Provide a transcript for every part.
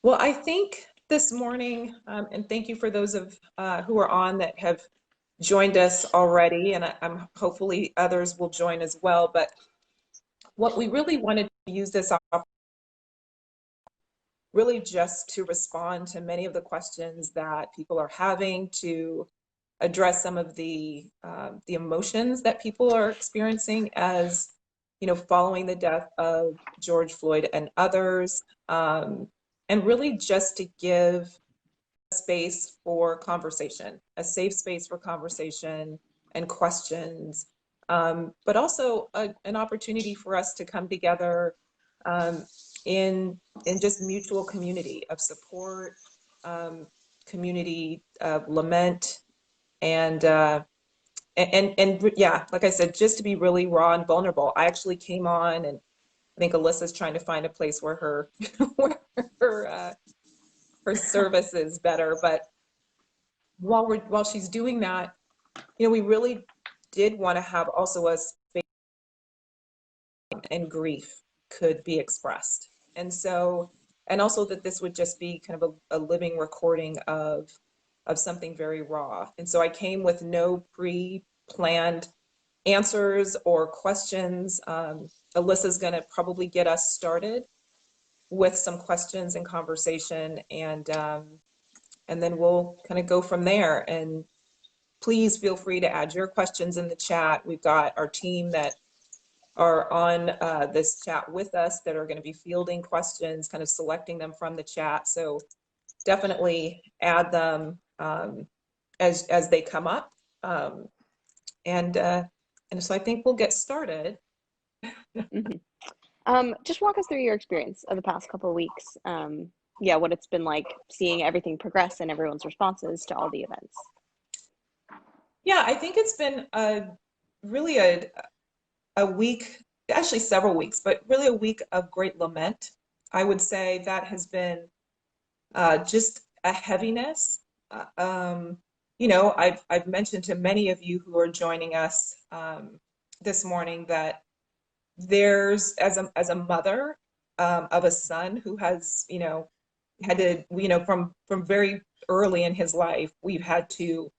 Well, I think this morning, and thank you for those of who are on that have joined us already, and I'm hopefully others will join as well. But what we really wanted to use this really just to respond to many of the questions that people are having, to address some of the emotions that people are experiencing as following the death of George Floyd and others, and really just to give space for conversation, a safe space for conversation and questions, but also an opportunity for us to come together um, in just mutual community of support, community of lament, and yeah, like I said, just to be really raw and vulnerable. I actually came on, and I think Alyssa's trying to find a place where her where her service is better, but while she's doing that, we really did want to have also a space and grief could be expressed. And so, and also that this would just be kind of a living recording of something very raw. And so I came with no pre-planned answers or questions. Alyssa's going to probably get us started with some questions and conversation, and then we'll kind of go from there. And please feel free to add your questions in the chat. We've got our team that are on this chat with us that are going to be fielding questions, kind of selecting them from the chat. So definitely add them as they come up. And so I think we'll get started. Just walk us through your experience of the past couple of weeks. Yeah, what it's been like seeing everything progress and everyone's responses to all the events. Yeah, I think it's been really a week, actually several weeks, but really a week of great lament. I would say that has been just a heaviness. I've mentioned to many of you who are joining us this morning that there's, as a mother of a son who has, had to, from very early in his life, we've had to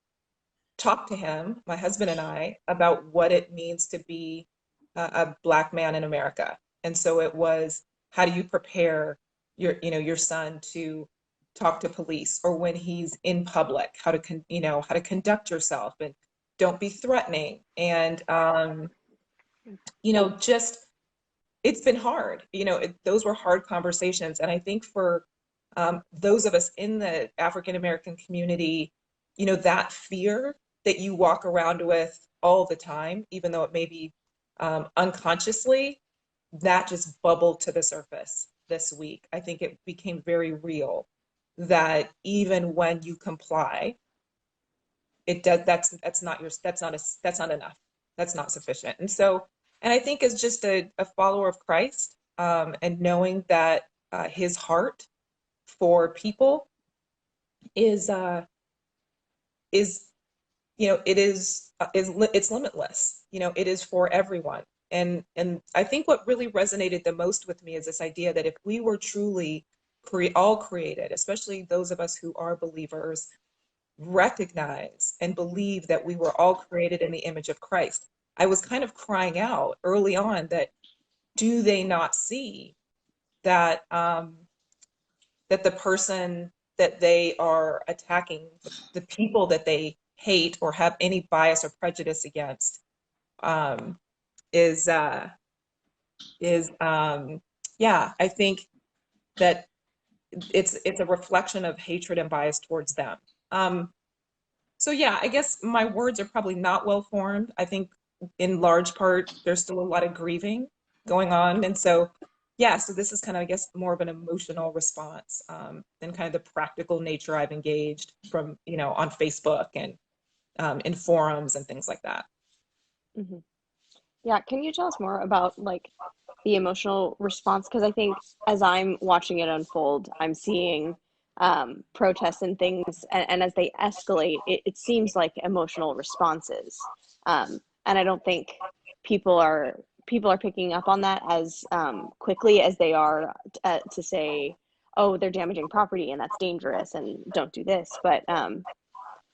talk to him, my husband and I, about what it means to be a Black man in America. And so it was, how do you prepare your son to talk to police, or when he's in public, how to conduct yourself, and don't be threatening. And just, it's been hard. Those were hard conversations. And I think for those of us in the African American community, that fear that you walk around with all the time, even though it may be unconsciously, that just bubbled to the surface this week. I think it became very real that even when you comply, it does, that's not enough. That's not sufficient. And I think as just a follower of Christ, and knowing that his heart for people is is it's limitless. It is for everyone. And I think what really resonated the most with me is this idea that if we were truly all created, especially those of us who are believers, recognize and believe that we were all created in the image of Christ. I was kind of crying out early on that, do they not see that that the person that they are attacking, the people that they hate or have any bias or prejudice against, um, is yeah, I think that it's a reflection of hatred and bias towards them. So yeah, I guess my words are probably not well formed. I think in large part there's still a lot of grieving going on, and so yeah, so this is kind of, I guess, more of an emotional response than kind of the practical nature I've engaged from on Facebook and in forums and things like that. Mm-hmm. Yeah, can you tell us more about like the emotional response? Because I think as I'm watching it unfold, I'm seeing protests and things, and as they escalate, it seems like emotional responses, and I don't think people are picking up on that as quickly as they are to say, oh, they're damaging property and that's dangerous and don't do this. But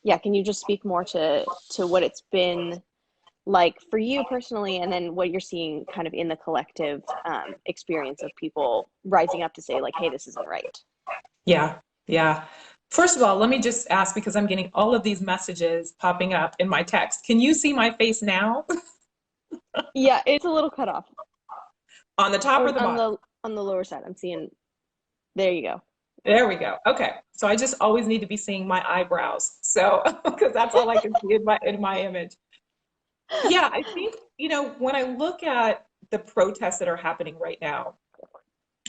yeah, can you just speak more to what it's been like for you personally, and then what you're seeing kind of in the collective experience of people rising up to say like, hey, this isn't right? Yeah, yeah. First of all, let me just ask, because I'm getting all of these messages popping up in my text. Can you see my face now? Yeah, it's a little cut off. On the top or Oh, the bottom? on the lower side, I'm seeing. There you go. There we go. Okay. So I just always need to be seeing my eyebrows. So, because that's all I can see in my image. Yeah, I think, when I look at the protests that are happening right now,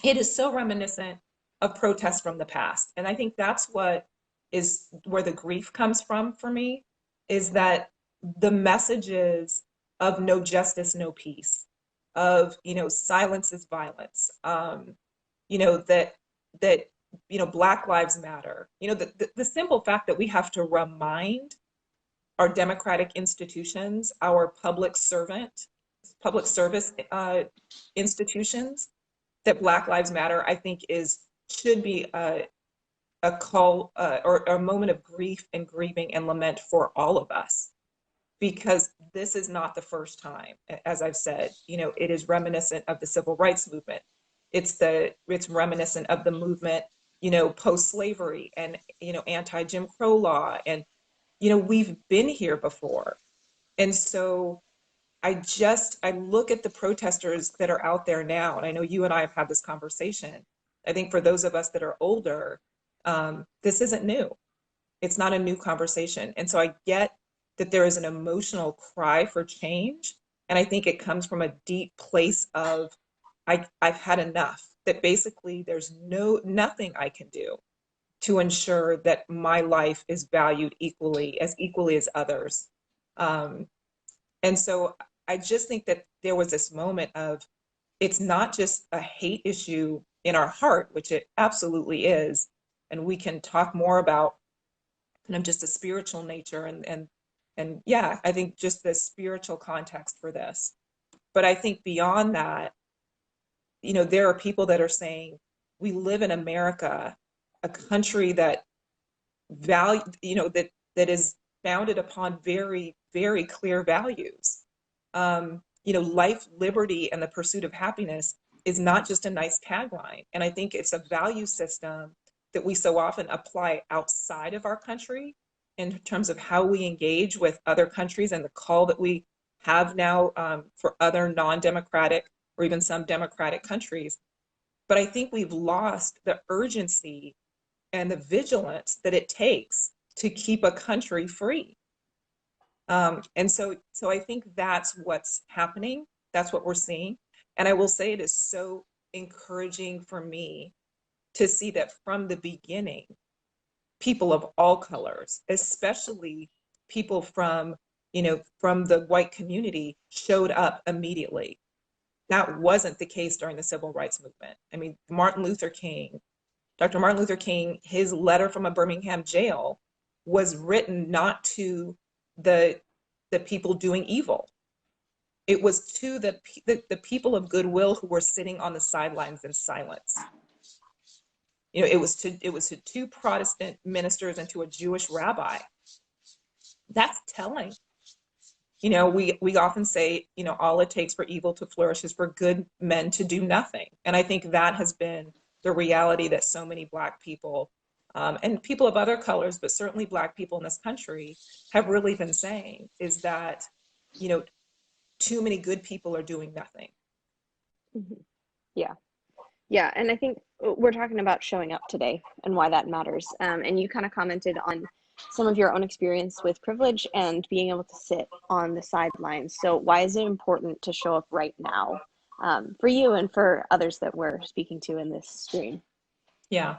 it is so reminiscent of protests from the past. And I think that's what is where the grief comes from for me, is that the messages of no justice, no peace, of, silence is violence, that, Black Lives Matter, the simple fact that we have to remind our democratic institutions, our public service institutions, that Black Lives Matter, I think should be a call or a moment of grief and grieving and lament for all of us, because this is not the first time. As I've said, it is reminiscent of the civil rights movement. It's reminiscent of the movement, post-slavery and, anti-Jim Crow law. And, we've been here before. And so I look at the protesters that are out there now, and I know you and I have had this conversation. I think for those of us that are older, this isn't new. It's not a new conversation. And so I get that there is an emotional cry for change. And I think it comes from a deep place of, I've had enough, that basically there's nothing I can do to ensure that my life is valued equally as others. And so I just think that there was this moment of, it's not just a hate issue in our heart, which it absolutely is. And we can talk more about kind of just a spiritual nature and yeah, I think just the spiritual context for this. But I think beyond that, there are people that are saying, we live in America, a country that value, that is founded upon very, very clear values. Life, liberty, and the pursuit of happiness is not just a nice tagline. And I think it's a value system that we so often apply outside of our country in terms of how we engage with other countries and the call that we have now for other non-democratic or even some democratic countries. But I think we've lost the urgency and the vigilance that it takes to keep a country free. And so I think that's what's happening. That's what we're seeing. And I will say it is so encouraging for me to see that from the beginning, people of all colors, especially people from the white community, showed up immediately. That wasn't the case during the civil rights movement. I mean, Dr. Martin Luther King, his letter from a Birmingham jail was written not to the people doing evil. It was to the people of goodwill who were sitting on the sidelines in silence. It was to two Protestant ministers and to a Jewish rabbi. That's telling. We often say, all it takes for evil to flourish is for good men to do nothing. And I think that has been the reality that so many Black people and people of other colors, but certainly Black people in this country have really been saying, is that, too many good people are doing nothing. Mm-hmm. Yeah. Yeah. And I think we're talking about showing up today and why that matters. And you kind of commented on some of your own experience with privilege and being able to sit on the sidelines. So why is it important to show up right now for you and for others that we're speaking to in this stream? Yeah.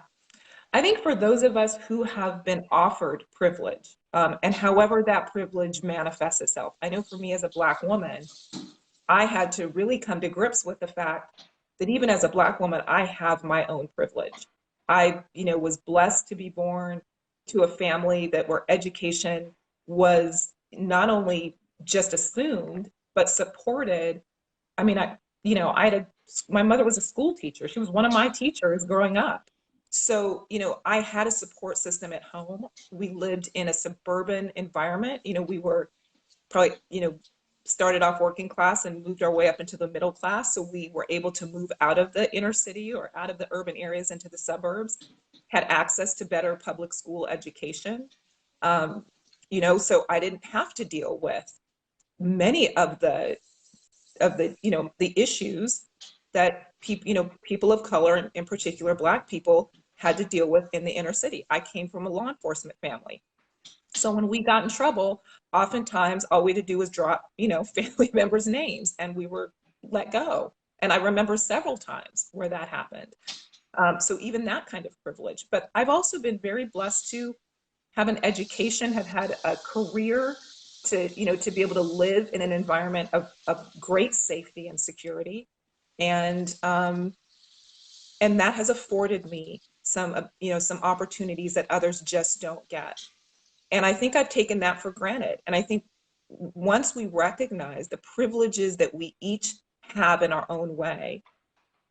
I think for those of us who have been offered privilege, and however that privilege manifests itself, I know for me as a Black woman, I had to really come to grips with the fact that even as a Black woman, I have my own privilege. I, was blessed to be born to a family where education was not only just assumed, but supported. I mean, my mother was a school teacher. She was one of my teachers growing up. So, I had a support system at home. We lived in a suburban environment. We were probably, started off working class and moved our way up into the middle class. So we were able to move out of the inner city or out of the urban areas into the suburbs, had access to better public school education. Um, so I didn't have to deal with many of the issues that people of color, and in particular Black people, had to deal with in the inner city. I came from a law enforcement family. So when we got in trouble, oftentimes all we had to do was drop, family members' names and we were let go. And I remember several times where that happened. So even that kind of privilege. But I've also been very blessed to have an education, have had a career, to be able to live in an environment of great safety and security. And that has afforded me some opportunities that others just don't get. And I think I've taken that for granted. And I think once we recognize the privileges that we each have in our own way,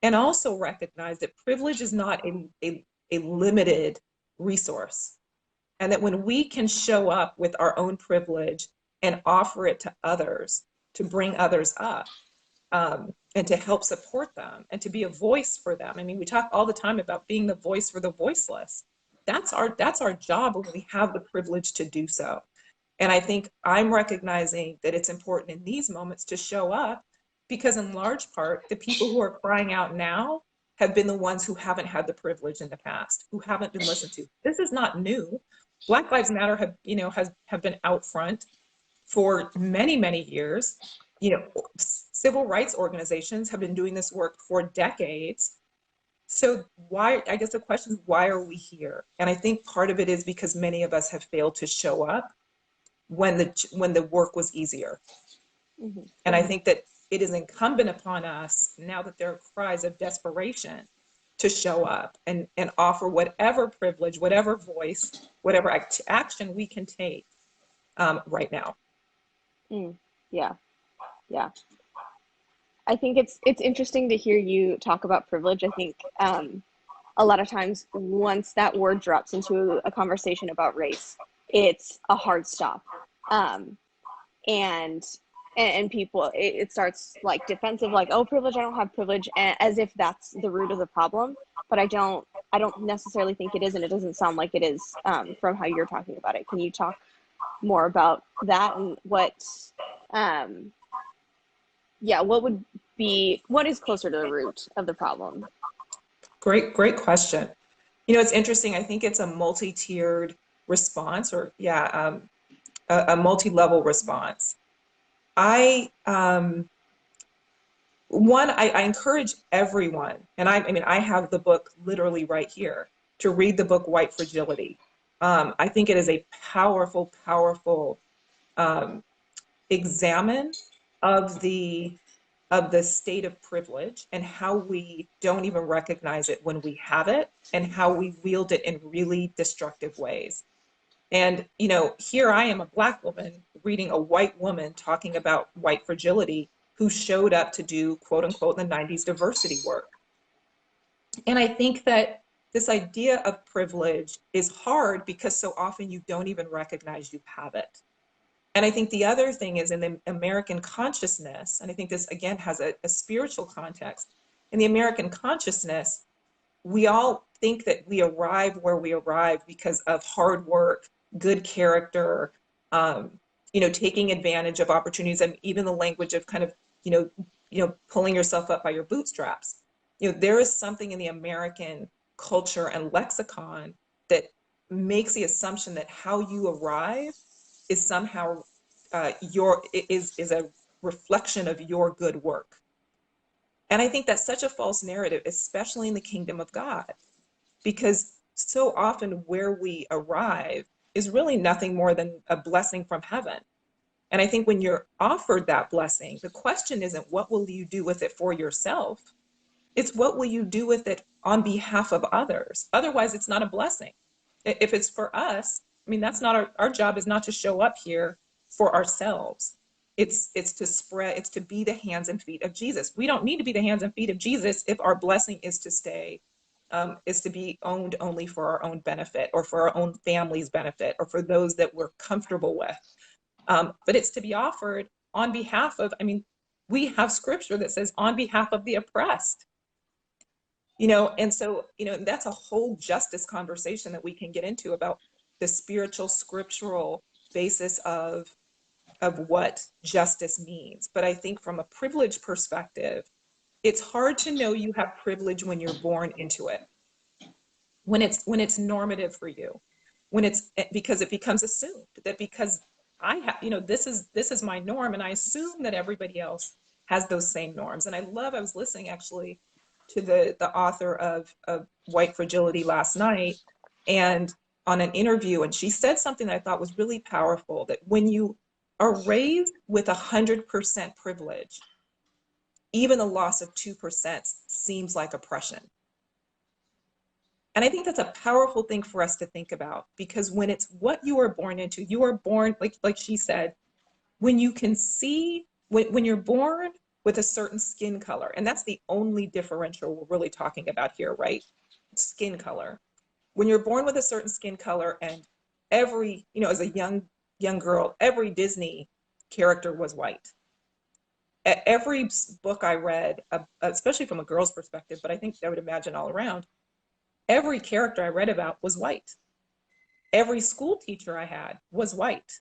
and also recognize that privilege is not a limited resource, and that when we can show up with our own privilege and offer it to others, to bring others up, and to help support them and to be a voice for them. I mean, we talk all the time about being the voice for the voiceless. That's our job when we have the privilege to do so. And I think I'm recognizing that it's important in these moments to show up, because in large part, the people who are crying out now have been the ones who haven't had the privilege in the past, who haven't been listened to. This is not new. Black Lives Matter have been out front for many, many years. Civil rights organizations have been doing this work for decades. So why, I guess the question is, why are we here? And I think part of it is because many of us have failed to show up when the work was easier. Mm-hmm. And I think that it is incumbent upon us, now that there are cries of desperation, to show up and offer whatever privilege, whatever voice, whatever action we can take right now. Yeah. I think it's interesting to hear you talk about privilege. I think a lot of times once that word drops into a conversation about race, it's a hard stop. And people, it starts like defensive, like, oh, privilege, I don't have privilege, as if that's the root of the problem. But I don't necessarily think it is, and it doesn't sound like it is from how you're talking about it. Can you talk more about that and what what is closer to the root of the problem? Great question. It's interesting. I think it's a multi-tiered response, or a multi-level response. I encourage everyone, and I have the book literally right here, to read the book White Fragility. I think it is a powerful examine of the state of privilege and how we don't even recognize it when we have it, and how we wield it in really destructive ways. And, here I am, a Black woman, reading a white woman talking about white fragility, who showed up to do, quote unquote, in the 90s diversity work. And I think that this idea of privilege is hard because so often you don't even recognize you have it. And I think the other thing is, in the American consciousness, and I think this again has a spiritual context, in the American consciousness, we all think that we arrive where we arrive because of hard work, good character, taking advantage of opportunities, and even the language of kind of, pulling yourself up by your bootstraps. There is something in the American culture and lexicon that makes the assumption that how you arrive is somehow is a reflection of your good work. And I think that's such a false narrative, especially in the kingdom of God, because so often where we arrive is really nothing more than a blessing from heaven. And I think when you're offered that blessing, the question isn't what will you do with it for yourself? It's what will you do with it on behalf of others? Otherwise, it's not a blessing. If it's for us, that's not our job, is not to show up here for ourselves. It's to spread, it's to be the hands and feet of Jesus. We don't need to be the hands and feet of Jesus if our blessing is to stay is to be owned only for our own benefit or for our own family's benefit or for those that we're comfortable with. But it's to be offered on behalf of, I mean, we have scripture that says on behalf of the oppressed, and so, that's a whole justice conversation that we can get into about the spiritual scriptural basis of what justice means. But I think from a privilege perspective, it's hard to know you have privilege when you're born into it, when it's normative for you, because it becomes assumed that because I have, this is my norm, and I assume that everybody else has those same norms. And I was listening actually to the author of White Fragility last night, and on an interview, and she said something that I thought was really powerful, that when you are raised with 100% privilege, even the loss of 2% seems like oppression. And I think that's a powerful thing for us to think about, because when it's what you are born into, you are born, like she said, when you can see, when you're born with a certain skin color, and that's the only differential we're really talking about here, right? Skin color. When you're born with a certain skin color, and every, as a young girl, every Disney character was white. Every book I read, especially from a girl's perspective, but I think I would imagine all around, every character I read about was white. Every school teacher I had was white.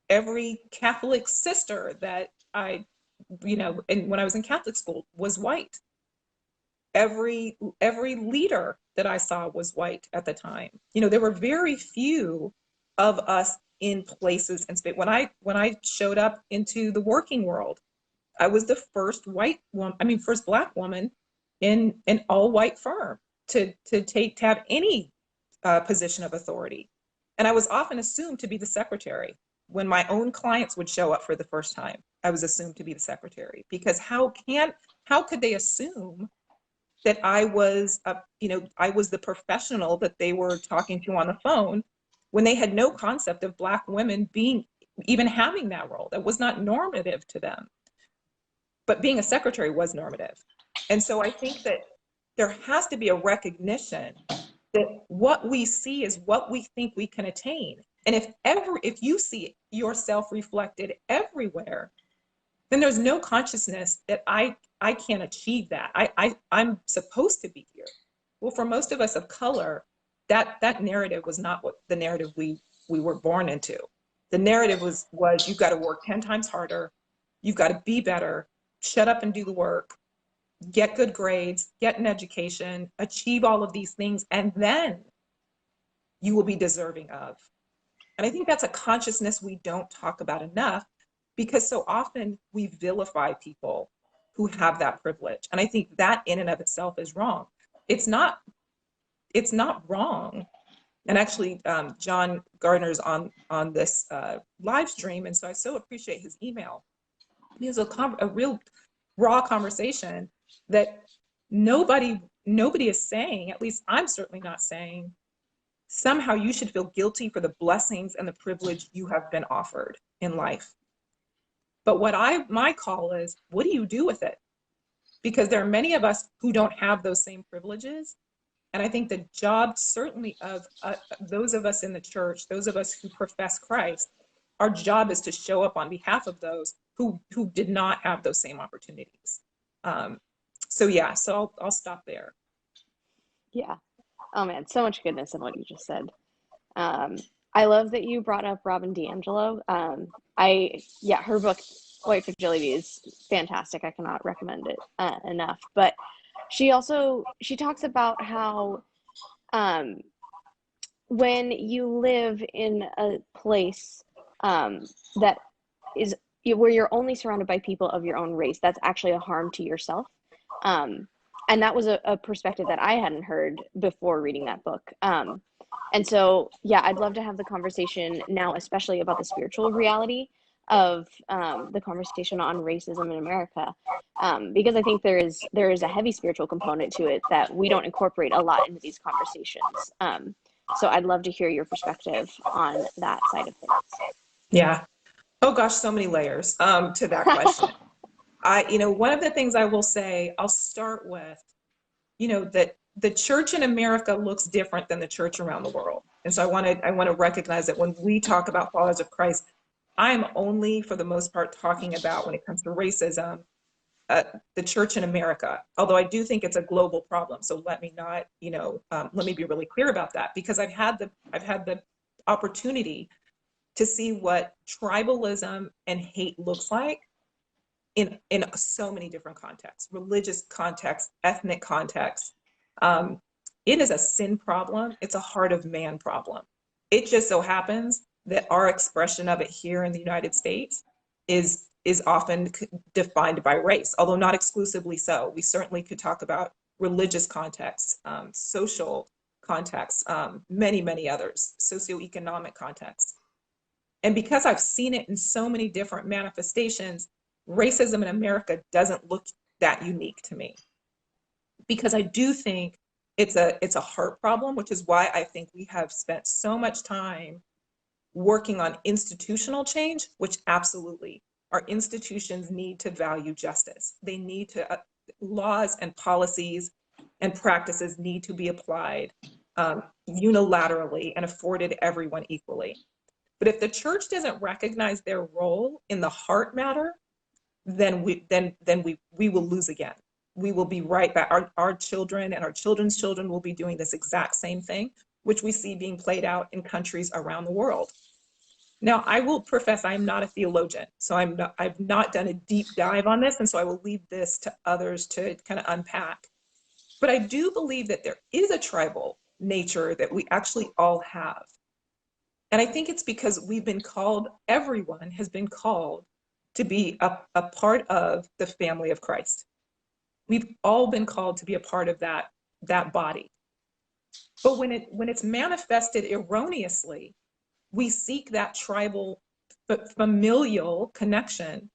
Every Catholic sister that and when I was in Catholic school was white. Every leader that I saw was white at the time. There were very few of us in places and space. When I showed up into the working world, I was the first first Black woman in an all-white firm to have any position of authority. And I was often assumed to be the secretary. When my own clients would show up for the first time, I was assumed to be the secretary, because how could they assume that I was the professional that they were talking to on the phone, when they had no concept of Black women even having that role? That was not normative to them. But being a secretary was normative. And so I think that there has to be a recognition that what we see is what we think we can attain. And if you see yourself reflected everywhere, then there's no consciousness that I can't achieve that. I'm supposed to be here. Well, for most of us of color, that narrative was not what the narrative we were born into. The narrative was you've got to work 10 times harder, you've got to be better, shut up and do the work, get good grades, get an education, achieve all of these things, and then you will be deserving of. And I think that's a consciousness we don't talk about enough, because so often we vilify people who have that privilege. And I think that in and of itself is wrong. It's not wrong. And actually, John Gardner's on this live stream, and so I so appreciate his email. It was a real raw conversation that nobody is saying, at least I'm certainly not saying, somehow you should feel guilty for the blessings and the privilege you have been offered in life. But my call is, what do you do with it? Because there are many of us who don't have those same privileges. And I think the job certainly of those of us in the church, those of us who profess Christ, our job is to show up on behalf of those who did not have those same opportunities. So I'll stop there. Yeah. Oh man, so much goodness in what you just said. I love that you brought up Robin DiAngelo. Her book White Fragility is fantastic. I cannot recommend it enough. But she talks about how when you live in a place that is where you're only surrounded by people of your own race, that's actually a harm to yourself. And that was a perspective that I hadn't heard before reading that book. And so, yeah, I'd love to have the conversation now, especially about the spiritual reality of the conversation on racism in America, because I think there is a heavy spiritual component to it that we don't incorporate a lot into these conversations. So I'd love to hear your perspective on that side of things. Yeah. Oh gosh, so many layers to that question. One of the things I will say, I'll start with, that the church in America looks different than the church around the world. And so I want to recognize that when we talk about followers of Christ, I'm only, for the most part, talking about, when it comes to racism, uh, the church in America. Although I do think it's a global problem. So let me not, let me be really clear about that, because I've had the opportunity to see what tribalism and hate looks like in so many different contexts, religious contexts, ethnic contexts. Um, it is a sin problem. It's a heart of man problem. It just so happens that our expression of it here in the United States is often defined by race, although not exclusively so. We certainly could talk about religious contexts, social contexts, many others, socioeconomic contexts. And because I've seen it in so many different manifestations, racism in America doesn't look that unique to me, because I do think it's a heart problem, which is why I think we have spent so much time working on institutional change, which absolutely our institutions need to value justice. They need to, laws and policies and practices need to be applied unilaterally and afforded everyone equally. But if the church doesn't recognize their role in the heart matter, then we will lose again. We will be right back. Our children and our children's children will be doing this exact same thing, which we see being played out in countries around the world. Now, I will profess I'm not a theologian, so I've not done a deep dive on this, and so I will leave this to others to kind of unpack. But I do believe that there is a tribal nature that we actually all have. And I think it's because we've been called, everyone has been called to be a part of the family of Christ. We've all been called to be a part of that body. But when it's manifested erroneously, we seek that tribal but familial connection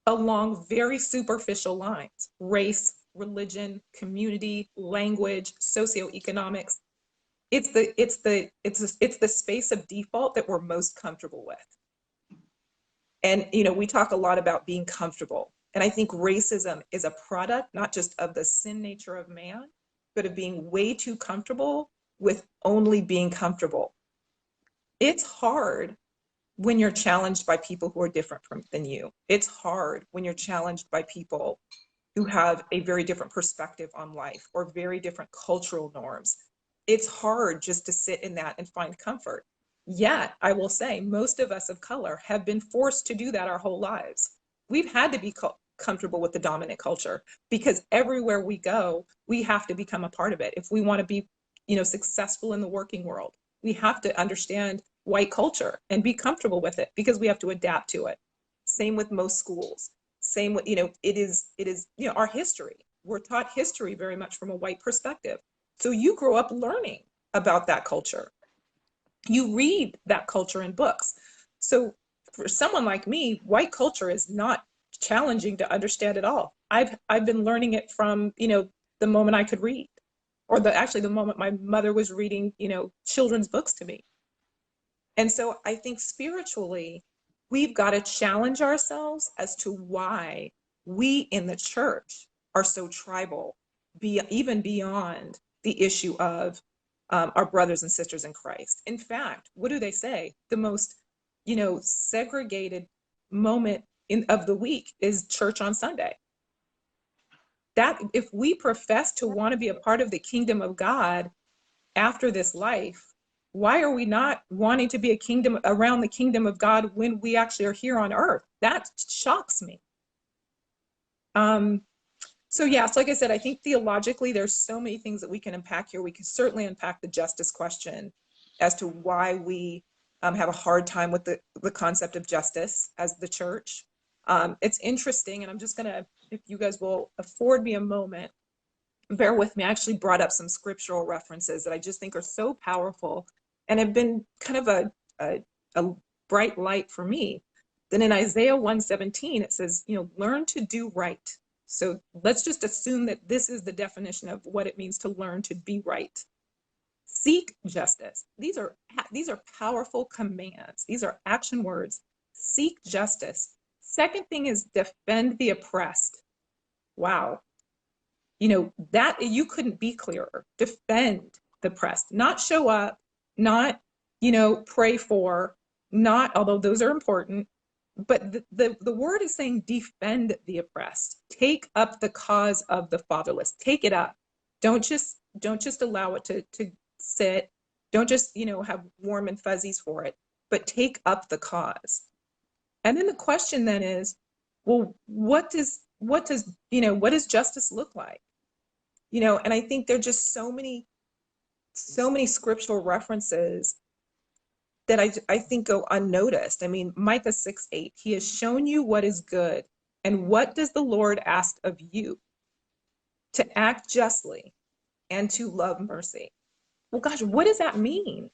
along very superficial lines: race, religion, community, language, socioeconomics. It's the space of default that we're most comfortable with. And we talk a lot about being comfortable. And I think racism is a product not just of the sin nature of man, but of being way too comfortable with only being comfortable. It's hard when you're challenged by people who are different than you. It's hard when you're challenged by people who have a very different perspective on life or very different cultural norms. It's hard just to sit in that and find comfort. Yet, I will say, most of us of color have been forced to do that our whole lives. We've had to be comfortable with the dominant culture, because everywhere we go, we have to become a part of it. If we want to be, successful in the working world, we have to understand white culture and be comfortable with it, because we have to adapt to it. Same with most schools. Same with, it is, our history. We're taught history very much from a white perspective. So you grow up learning about that culture. You read that culture in books. So for someone like me, white culture is not challenging to understand at all. I've been learning it from, the moment I could read, or the moment my mother was reading, children's books to me. And so I think spiritually, we've got to challenge ourselves as to why we in the church are so tribal, even beyond the issue of our brothers and sisters in Christ. In fact, what do they say? The most, segregated moment of the week is church on Sunday. That if we profess to want to be a part of the kingdom of God after this life, why are we not wanting to be a kingdom around the kingdom of God when we actually are here on earth? That shocks me. So like I said, I think theologically, there's so many things that we can unpack here. We can certainly unpack the justice question as to why we have a hard time with the concept of justice as the church. It's interesting, and I'm just gonna, if you guys will afford me a moment, bear with me. I actually brought up some scriptural references that I just think are so powerful and have been kind of a bright light for me. Then in Isaiah 1:17, it says, learn to do right. So let's just assume that this is the definition of what it means to learn to be right. Seek justice. These are powerful commands. These are action words. Seek justice. Second thing is defend the oppressed. Wow. that you couldn't be clearer. Defend the oppressed, not show up, not, pray for, not, although those are important, but the word is saying defend the oppressed. Take up the cause of the fatherless. Take it up. Don't just allow it to sit. Don't just, have warm and fuzzies for it, but take up the cause. And then the question then is, well, what does justice look like? And I think there are just so many scriptural references that I think go unnoticed. I mean, Micah 6:8, he has shown you what is good. And what does the Lord ask of you? To act justly and to love mercy. Well, gosh, what does that mean?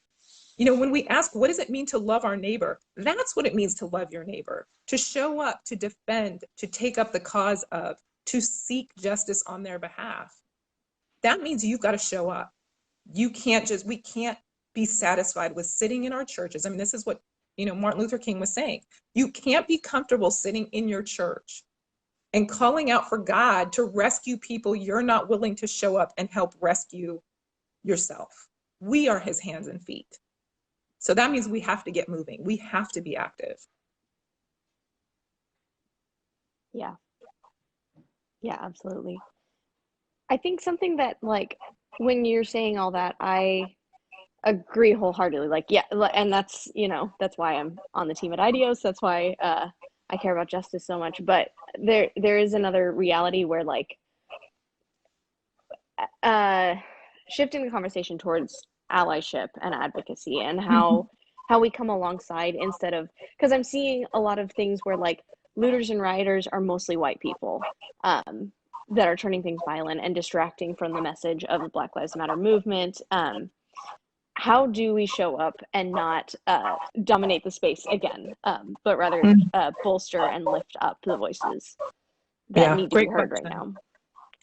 When we ask, what does it mean to love our neighbor? That's what it means to love your neighbor, to show up, to defend, to take up the cause of, to seek justice on their behalf. That means you've got to show up. We can't be satisfied with sitting in our churches. I mean, this is what, Martin Luther King was saying. You can't be comfortable sitting in your church and calling out for God to rescue people you're not willing to show up and help rescue yourself. We are his hands and feet. So that means we have to get moving. We have to be active. Yeah. Yeah, absolutely. I think something that, like, when you're saying all that, I agree wholeheartedly. Like, yeah, and that's, that's why I'm on the team at Ideos. That's why I care about justice so much. But there is another reality where, like, shifting the conversation towards allyship and advocacy, and how we come alongside, instead of, because I'm seeing a lot of things where, like, looters and rioters are mostly white people that are turning things violent and distracting from the message of the Black Lives Matter movement. How do we show up and not dominate the space again, but rather bolster and lift up the voices that need to be heard right now?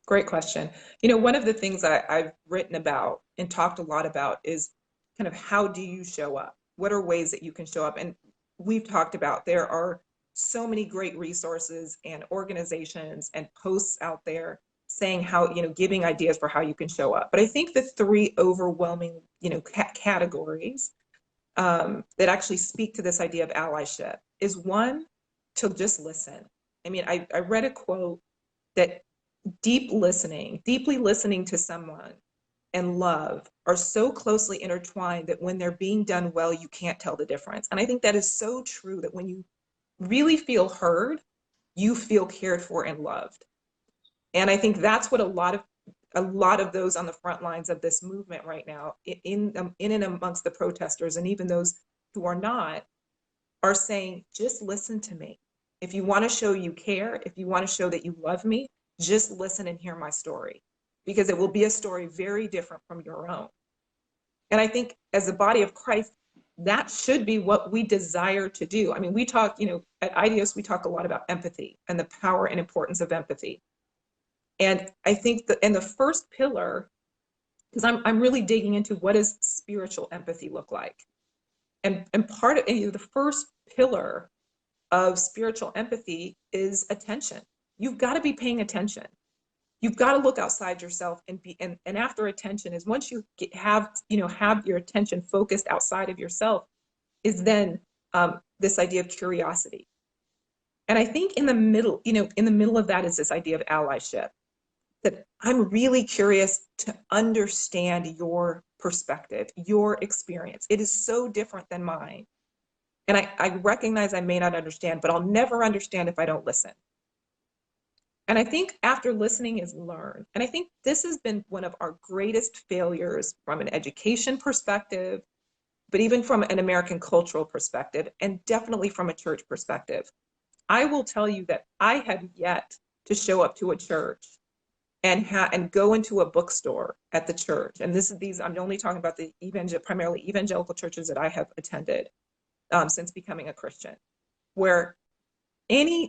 Great question. One of the things I've written about and talked a lot about is kind of, how do you show up? What are ways that you can show up? And we've talked about, there are so many great resources and organizations and posts out there saying how, giving ideas for how you can show up. But I think the three overwhelming, categories that actually speak to this idea of allyship is, one, to just listen. I mean, I read a quote that deeply listening to someone and love are so closely intertwined that when they're being done well, you can't tell the difference. And I think that is so true, that when you really feel heard, you feel cared for and loved. And I think that's what a lot of those on the front lines of this movement right now, in and amongst the protesters, and even those who are not, are saying, just listen to me. If you want to show you care, if you want to show that you love me, just listen and hear my story, because it will be a story very different from your own. And I think as the body of Christ, that should be what we desire to do. I mean, we talk, at Ideos, we talk a lot about empathy and the power and importance of empathy. And I think the first pillar, because I'm really digging into what does spiritual empathy look like. And part of the first pillar of spiritual empathy is attention. You've got to be paying attention. You've got to look outside yourself and after attention is, once you have your attention focused outside of yourself, is then this idea of curiosity. And I think in the middle of that is this idea of allyship, that I'm really curious to understand your perspective, your experience. It is so different than mine. And I recognize I may not understand, but I'll never understand if I don't listen. And I think after listening is learn. And I think this has been one of our greatest failures from an education perspective, but even from an American cultural perspective, and definitely from a church perspective. I will tell you that I have yet to show up to a church and go into a bookstore at the church. And I'm only talking about the primarily evangelical churches that I have attended since becoming a Christian, where any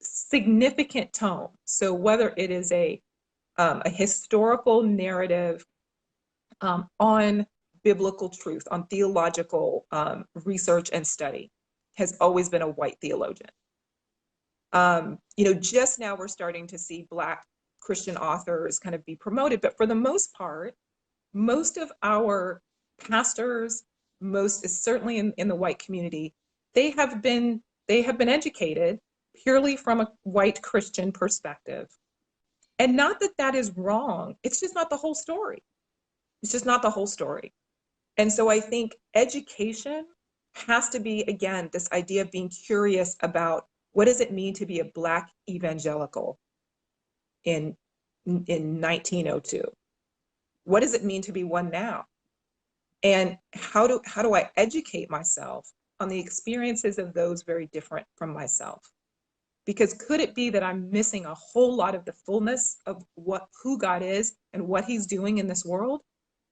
significant tome, so whether it is a historical narrative on biblical truth, on theological research and study, has always been a white theologian. Just now we're starting to see Black Christian authors kind of be promoted. But for the most part, most of our pastors, most certainly in the white community, they have been educated purely from a white Christian perspective. And not that that is wrong. It's just not the whole story. It's just not the whole story. And so I think education has to be, again, this idea of being curious about what does it mean to be a Black evangelical in 1902? What does it mean to be one now? And how do I educate myself on the experiences of those very different from myself? Because could it be that I'm missing a whole lot of the fullness of who God is and what he's doing in this world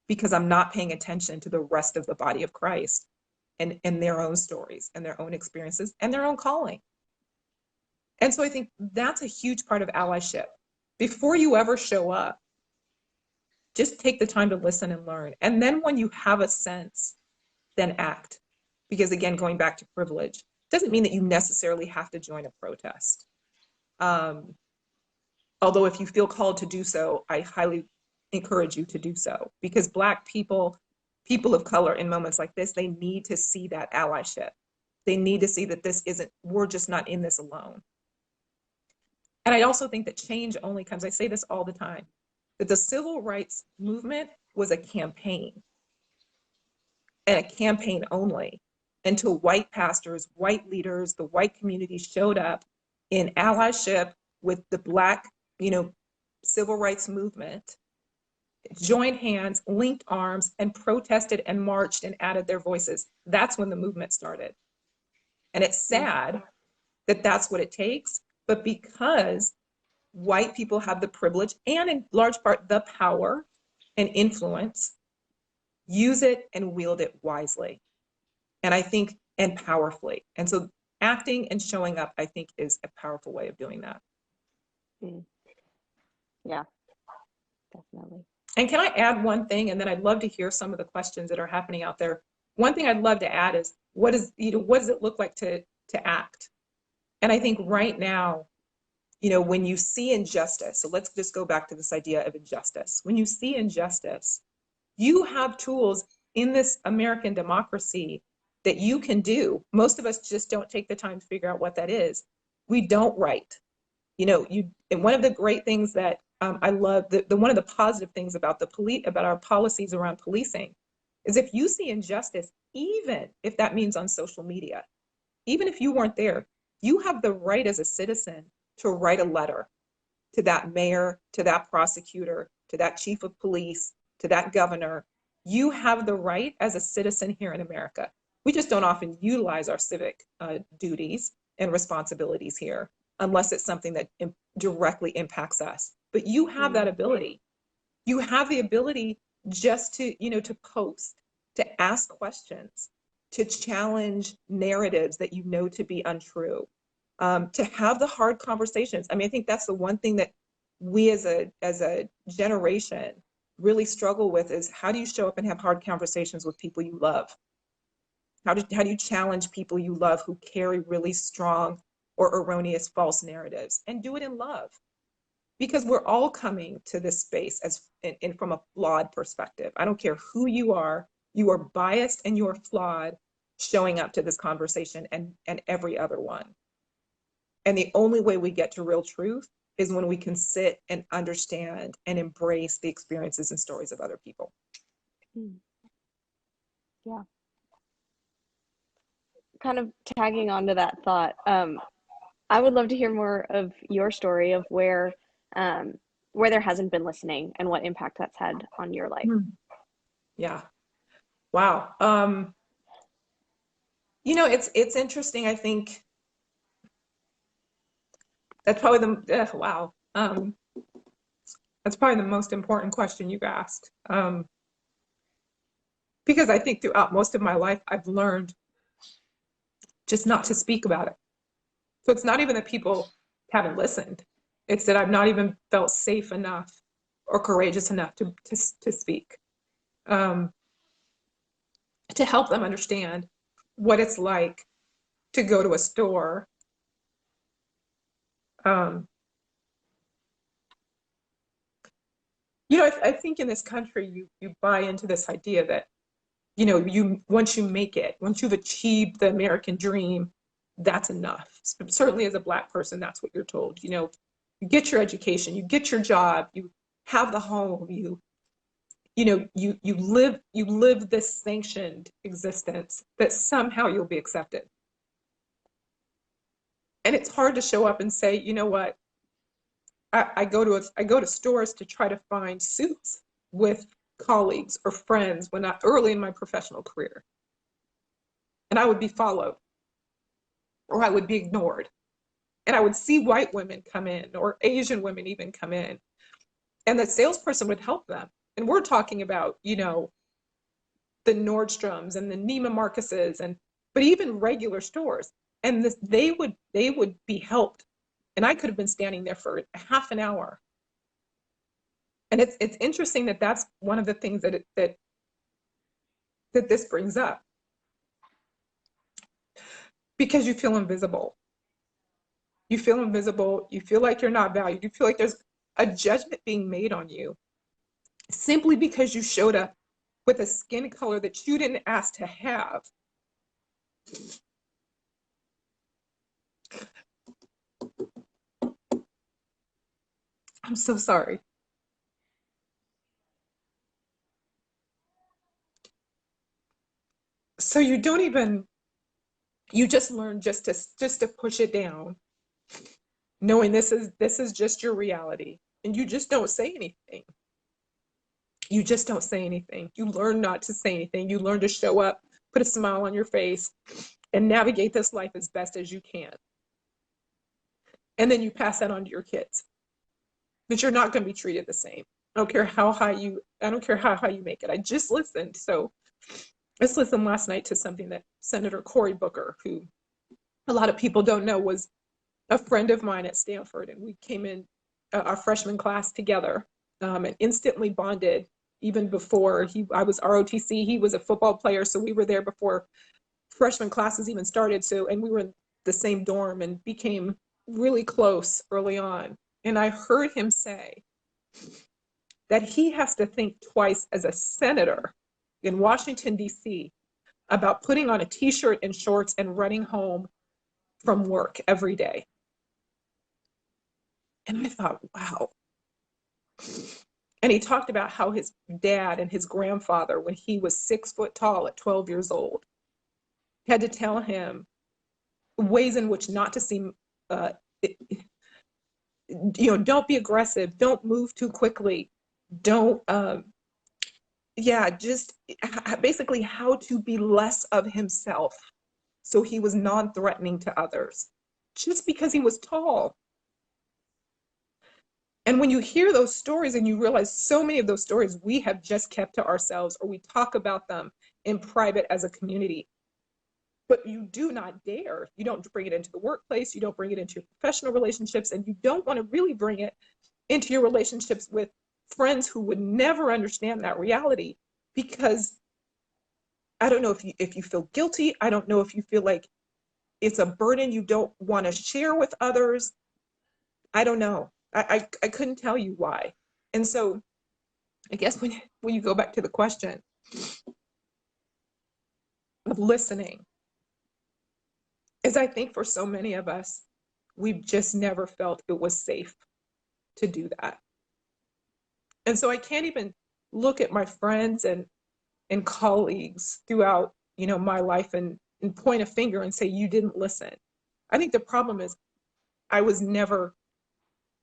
because I'm not paying attention to the rest of the body of Christ and their own stories and their own experiences and their own calling? And so I think that's a huge part of allyship. Before you ever show up, just take the time to listen and learn. And then when you have a sense, then act. Because again, going back to privilege, doesn't mean that you necessarily have to join a protest. Although if you feel called to do so, I highly encourage you to do so. Because Black people, people of color in moments like this, they need to see that allyship. They need to see that we're just not in this alone. And I also think that change only comes, I say this all the time, that the civil rights movement was a campaign, and a campaign only, until white pastors, white leaders, the white community showed up in allyship with the Black, civil rights movement, joined hands, linked arms, and protested and marched and added their voices. That's when the movement started. And it's sad that that's what it takes, but because white people have the privilege and in large part the power and influence, use it and wield it wisely. And I think, and powerfully. And so acting and showing up, I think, is a powerful way of doing that. Yeah, definitely. And can I add one thing? And then I'd love to hear some of the questions that are happening out there. One thing I'd love to add is, what does it look like to act? And I think right now, when you see injustice, so let's just go back to this idea of injustice. When you see injustice, you have tools in this American democracy that you can do. Most of us just don't take the time to figure out what that is. We don't write. And one of the great things that I love, one of the positive things about about our policies around policing is if you see injustice, even if that means on social media, even if you weren't there, you have the right as a citizen to write a letter to that mayor, to that prosecutor, to that chief of police, to that governor. You have the right as a citizen here in America. We just don't often utilize our civic duties and responsibilities here unless it's something that directly impacts us. But you have that ability. You have the ability just to, to post, to ask questions, to challenge narratives that you know to be untrue, to have the hard conversations. I mean, I think that's the one thing that we as a generation really struggle with is how do you show up and have hard conversations with people you love? How do you challenge people you love who carry really strong or erroneous false narratives, and do it in love? Because we're all coming to this space from a flawed perspective. I don't care who you are biased and you are flawed showing up to this conversation and every other one. And the only way we get to real truth is when we can sit and understand and embrace the experiences and stories of other people. Yeah. Kind of tagging onto that thought, I would love to hear more of your story of where there hasn't been listening and what impact that's had on your life. Yeah. Wow. It's interesting. I think that's probably that's probably the most important question you've asked. Because I think throughout most of my life, I've learned just not to speak about it. So it's not even that people haven't listened. It's that I've not even felt safe enough or courageous enough to speak, to help them understand what it's like to go to a store I think in this country, you buy into this idea that, once you make it, once you've achieved the American dream, that's enough. Certainly as a Black person, that's what you're told. You get your education, you get your job, you have the home, you live this sanctioned existence that somehow you'll be accepted. And it's hard to show up and say, you know what, I go to stores to try to find suits with colleagues or friends when I early in my professional career. And I would be followed or I would be ignored. And I would see white women come in or Asian women even come in. And the salesperson would help them. And we're talking about, the Nordstroms and the Neiman Marcuses but even regular stores. And they would be helped. And I could have been standing there for half an hour. And it's interesting that that's one of the things that this brings up, because you feel invisible. You feel invisible. You feel like you're not valued. You feel like there's a judgment being made on you simply because you showed up with a skin color that you didn't ask to have. I'm so sorry. So you just learn just to push it down, knowing this is just your reality, and you just don't say anything. You just don't say anything. You learn not to say anything. You learn to show up, put a smile on your face, and navigate this life as best as you can. And then you pass that on to your kids. But you're not going to be treated the same. I don't care how high you make it. I just listened. So let's listen last night to something that Senator Cory Booker, who a lot of people don't know, was a friend of mine at Stanford, and we came in our freshman class together, and instantly bonded. Even before I was ROTC, he was a football player, so we were there before freshman classes even started. And we were in the same dorm and became really close early on. And I heard him say that he has to think twice as a senator in Washington, D.C., about putting on a t-shirt and shorts and running home from work every day. And I thought, wow. And he talked about how his dad and his grandfather, when he was 6 foot tall at 12 years old, had to tell him ways in which not to seem, don't be aggressive, don't move too quickly, don't, just basically how to be less of himself so he was non-threatening to others, just because he was tall. And when you hear those stories and you realize so many of those stories we have just kept to ourselves, or we talk about them in private as a community, but you do not dare. You don't bring it into the workplace, you don't bring it into your professional relationships, and you don't want to really bring it into your relationships with friends who would never understand that reality, because I don't know if you feel guilty. I don't know if you feel like it's a burden you don't want to share with others. I don't know. I couldn't tell you why. And so I guess when you go back to the question of listening, is I think for so many of us, we've just never felt it was safe to do that. And so I can't even look at my friends and colleagues throughout, my life and point a finger and say, you didn't listen. I think the problem is I never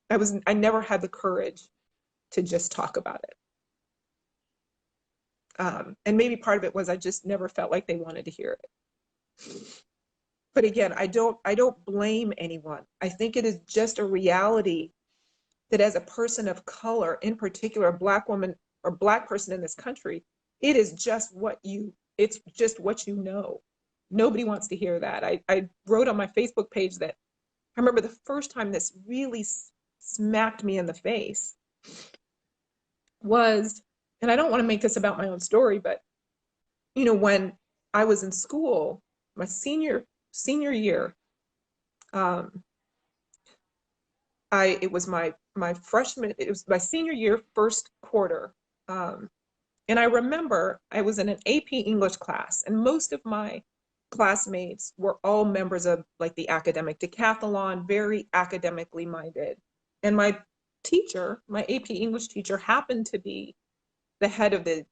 had the courage to just talk about it. And maybe part of it was I just never felt like they wanted to hear it. But again, I don't blame anyone. I think it is just a reality that as a person of color, in particular, a Black woman or Black person in this country, it's just what you know. Nobody wants to hear that. I wrote on my Facebook page that I remember the first time this really smacked me in the face was, and I don't want to make this about my own story, but when I was in school, my senior year, it was my my freshman, it was my senior year, first quarter. And I remember I was in an AP English class, and most of my classmates were all members of like the academic decathlon, very academically minded. And my teacher, my AP English teacher, happened to be the head of the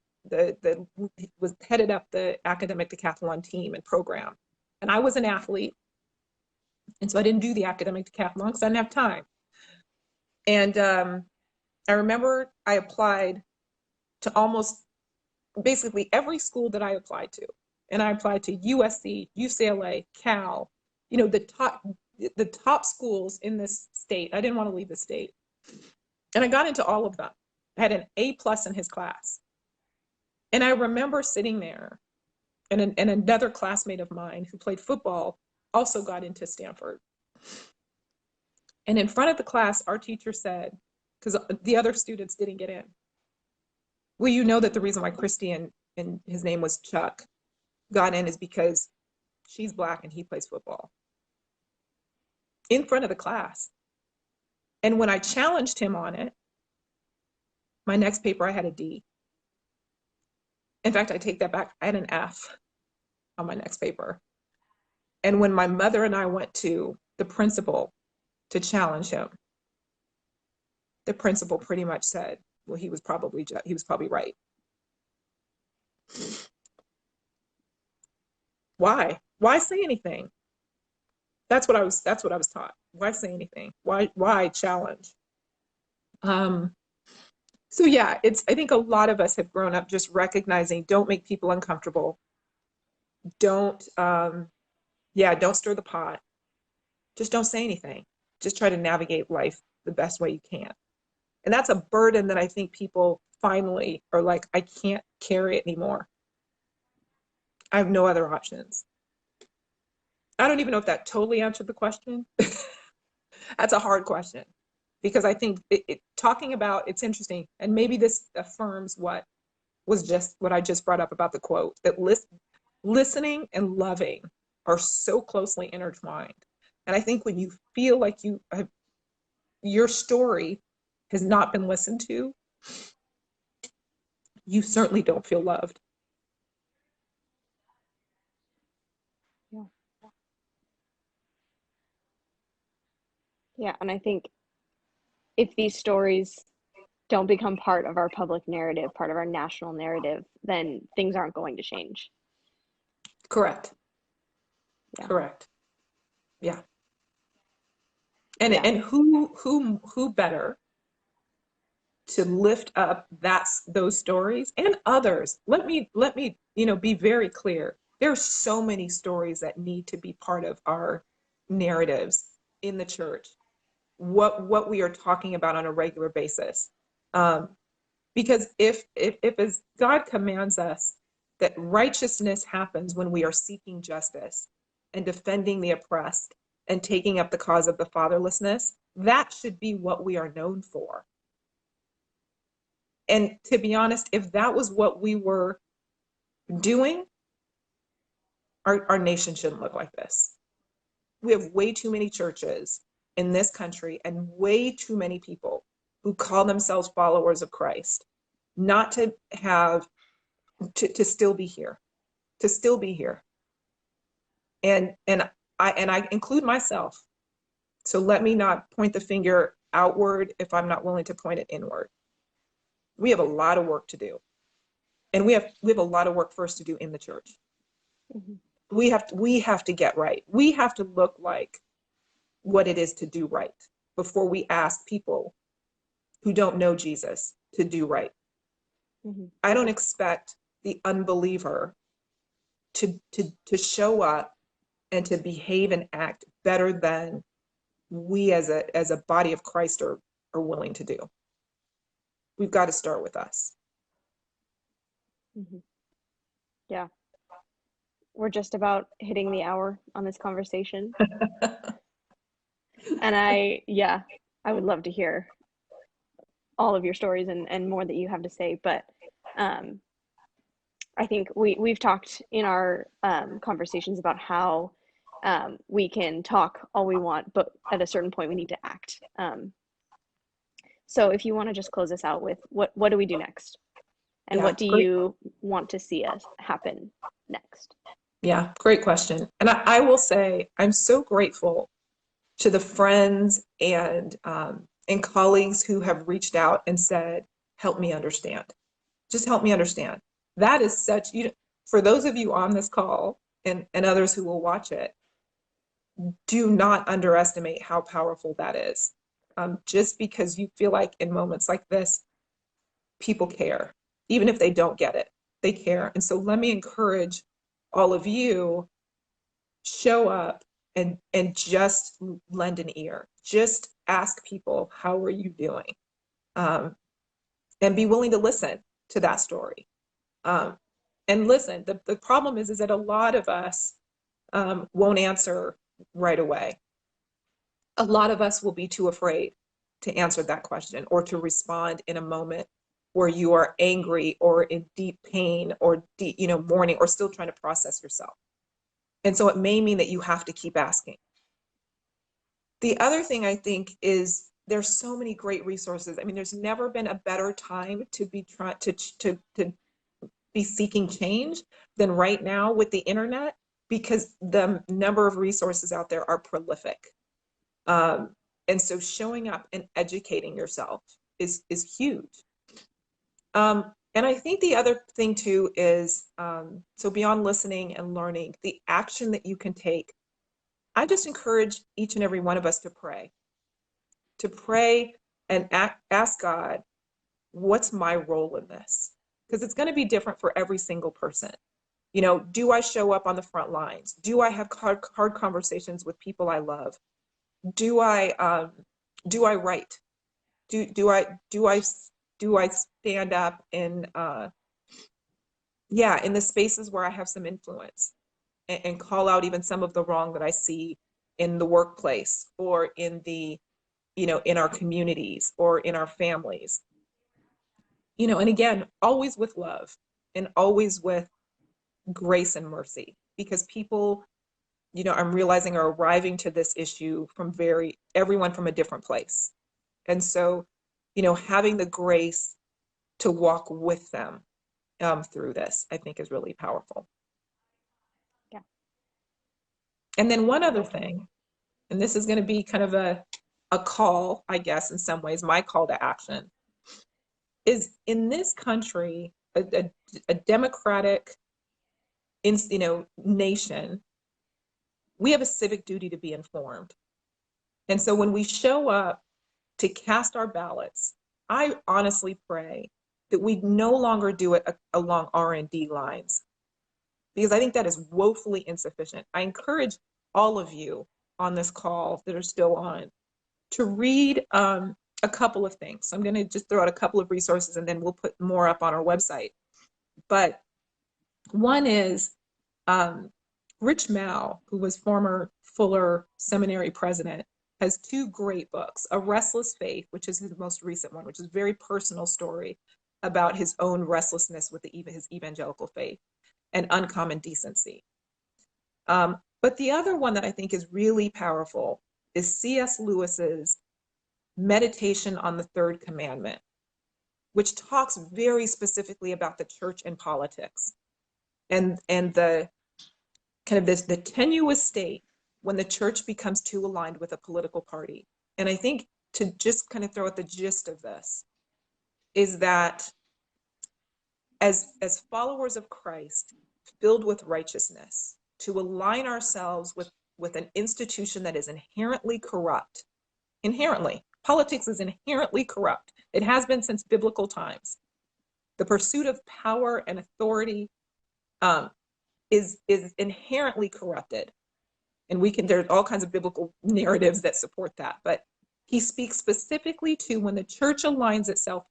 was headed up the academic decathlon team and program. And I was an athlete, and so I didn't do the academic decathlon because I didn't have time. And I remember I applied to almost basically every school that I applied to. And I applied to USC, UCLA, Cal, you know, the top schools in this state. I didn't want to leave the state. And I got into all of them. I had an A+ in his class. And I remember sitting there, and another classmate of mine who played football also got into Stanford. And in front of the class, our teacher said, because the other students didn't get in, well, you know that the reason why Christy and his name was Chuck got in is because she's Black and he plays football. In front of the class. And when I challenged him on it, my next paper, I had a D. In fact, I take that back. I had an F on my next paper. And when my mother and I went to the principal to challenge him, the principal pretty much said, well, he was probably right. Why say anything? That's what I was taught. Why say anything? Why challenge? So yeah, I think a lot of us have grown up just recognizing, don't make people uncomfortable. Don't stir the pot. Just don't say anything. Just try to navigate life the best way you can. And that's a burden that I think people finally are like, I can't carry it anymore. I have no other options. I don't even know if that totally answered the question. That's a hard question, because I think talking about, it's interesting, and maybe this affirms what I just brought up about the quote, that listening and loving are so closely intertwined. And I think when you feel like your story has not been listened to, you certainly don't feel loved. Yeah. Yeah, and I think if these stories don't become part of our public narrative, part of our national narrative, then things aren't going to change. Correct. Yeah. Correct. Yeah. And who better to lift up those stories and others? Let me be very clear. There are so many stories that need to be part of our narratives in the church. What we are talking about on a regular basis, because if as God commands us that righteousness happens when we are seeking justice and defending the oppressed and taking up the cause of the fatherlessness, that should be what we are known for. And to be honest, if that was what we were doing, our nation shouldn't look like this. We have way too many churches in this country and way too many people who call themselves followers of Christ not to have to still be here, and I include myself. So let me not point the finger outward if I'm not willing to point it inward. We have a lot of work to do, and we have a lot of work for us to do in the church. Mm-hmm. We have to get right. We have to look like what it is to do right before we ask people who don't know Jesus to do right. Mm-hmm. I don't expect the unbeliever to show up and to behave and act better than we as a body of Christ are willing to do. We've got to start with us. Mm-hmm. Yeah. We're just about hitting the hour on this conversation. And I would love to hear all of your stories and more that you have to say. But I think we've talked in our conversations about how we can talk all we want, but at a certain point we need to act. So if you want to just close us out with what do we do next? And Yeah, what do great. you want to see us happen next? Yeah, great question. And I will say I'm so grateful to the friends and colleagues who have reached out and said, "Help me understand. Just help me understand." That is such, for those of you on this call and others who will watch it, do not underestimate how powerful that is. Just because you feel like in moments like this, people care, even if they don't get it, they care. And so let me encourage all of you, show up and just lend an ear. Just ask people, how are you doing? Um, and be willing to listen to that story. Um, and listen, the problem is that a lot of us won't answer right away. A lot of us will be too afraid to answer that question or to respond in a moment where you are angry or in deep pain or deep, mourning or still trying to process yourself. And so it may mean that you have to keep asking. The other thing I think is there's so many great resources. I mean, there's never been a better time to be trying to be seeking change than right now with the internet, because the number of resources out there are prolific. Um, and so showing up and educating yourself is huge. And I think the other thing too is, so beyond listening and learning, the action that you can take. I just encourage each and every one of us to pray and ask God, what's my role in this? Because it's going to be different for every single person. Do I show up on the front lines? Do I have hard conversations with people I love? Do I write? Do I stand up in in the spaces where I have some influence and call out even some of the wrong that I see in the workplace or in in our communities or in our families? And again, always with love and always with grace and mercy, because people, I'm realizing, are arriving to this issue from everyone from a different place. And so, having the grace to walk with them through this, I think is really powerful. Yeah. And then one other thing, and this is going to be kind of a call, I guess, in some ways, my call to action is, in this country, a democratic, nation, we have a civic duty to be informed. And so when we show up to cast our ballots, I honestly pray that we no longer do it along R&D lines, because I think that is woefully insufficient. I encourage all of you on this call that are still on to read a couple of things. So I'm going to just throw out a couple of resources and then we'll put more up on our website. But one is Rich Mao, who was former Fuller Seminary president, has two great books: A Restless Faith, which is his most recent one, which is a very personal story about his own restlessness with his evangelical faith, and Uncommon Decency. But the other one that I think is really powerful is C.S. Lewis's Meditation on the Third Commandment, which talks very specifically about the church and politics and the kind of the tenuous state when the church becomes too aligned with a political party. And I think, to just kind of throw out the gist of this, is that as followers of Christ, filled with righteousness, to align ourselves with an institution that is inherently corrupt. Inherently. Politics is inherently corrupt. It has been since biblical times. The pursuit of power and authority is inherently corrupted. And there's all kinds of biblical narratives that support that. But he speaks specifically to when the church aligns itself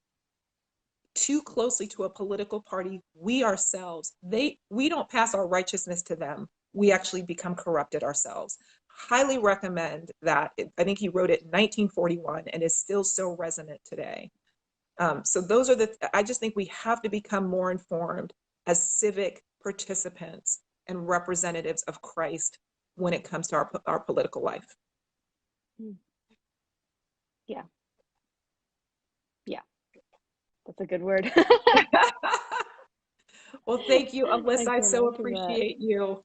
too closely to a political party, we ourselves, we don't pass our righteousness to them. We actually become corrupted ourselves. Highly recommend that. I think he wrote it in 1941 and is still so resonant today. So those are I just think we have to become more informed as civic participants and representatives of Christ when it comes to our political life. Yeah. That's a good word. Well, thank you, I Alyssa. I can so add to that. appreciate you.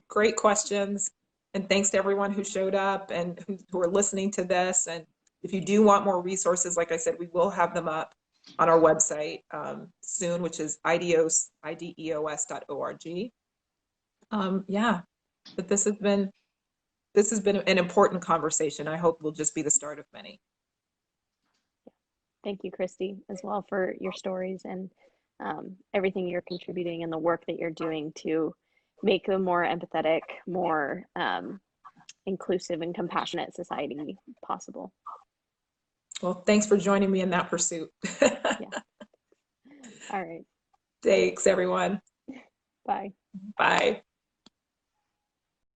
Great questions. And thanks to everyone who showed up and who are listening to this. And if you do want more resources, like I said, we will have them up on our website soon, which is Ideos, ideos.org. Yeah, but this has been an important conversation. I hope will just be the start of many. Thank you, Christy, as well for your stories and everything you're contributing and the work that you're doing to make a more empathetic, more inclusive and compassionate society possible. Well, thanks for joining me in that pursuit. Yeah. All right. Thanks, everyone. Bye. Bye.